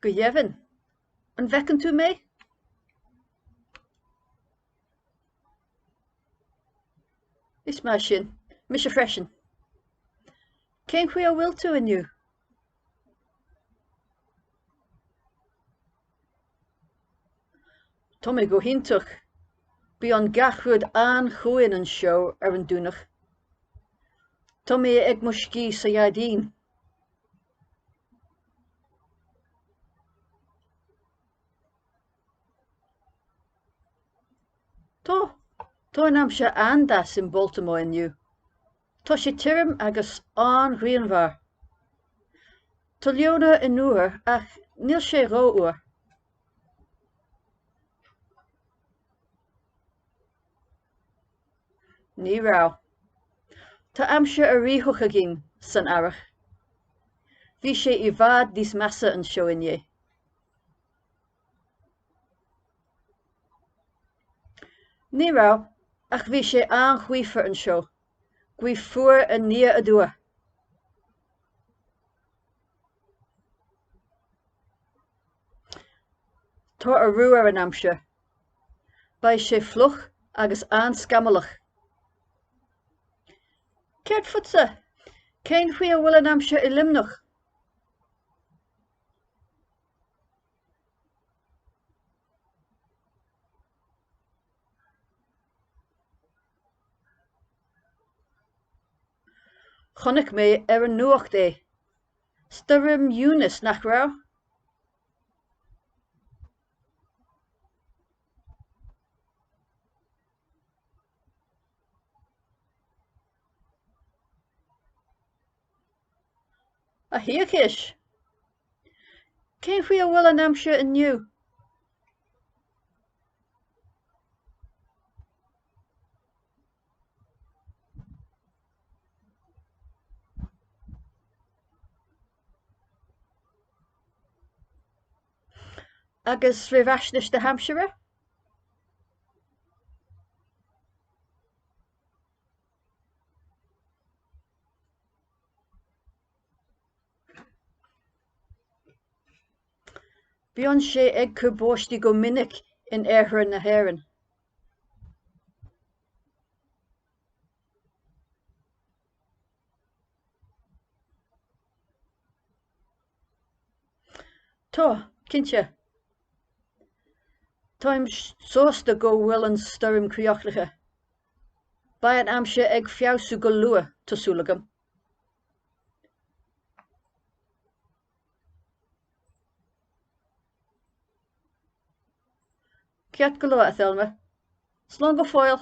Gwyefin, an bhecinn tú mé? Is mar sin, mis a freisin. Cén chuo bhfuil tú inniu? Tá mé go hintach, bí an gach rud an-chuain an seo ar an dúnach. Tá mé ag mo scí sa Iadín. Tá an am se andas in Baltimore inniu. Tá sé tirim agus an-rianmhar. Tá leona in uair ach níl sé ró uair. Ní rá. Tá amse a ríthach a gin san airith. Bhí sé I bhfad níos measa an seo inné. Ní rá, ach bhí sé an-chuaifear an seo. Gcuaigh fuair a nia a dua. Tá a rú ar an amse. Ba sé fluch agus an-scamalach. Céirt futsa, cén chuo bhfuil an amse I limnach? Chonaic mé ar an nuacht é. Stoirm Eunice nach rá? A hiíochis. Cén chuo bhfuil an amse inniu? Agus rih aisnis de Hampshire? Bíonn sé ag curbóistí go minic in aerthar na hÉireann. Tá, cinnte. Táim sósta go bhfuil an stoirm críochnacha. Ba an amse ag feabhsú go luath tásúlagam. Ceart go luath, Thelma. Slán go fóill.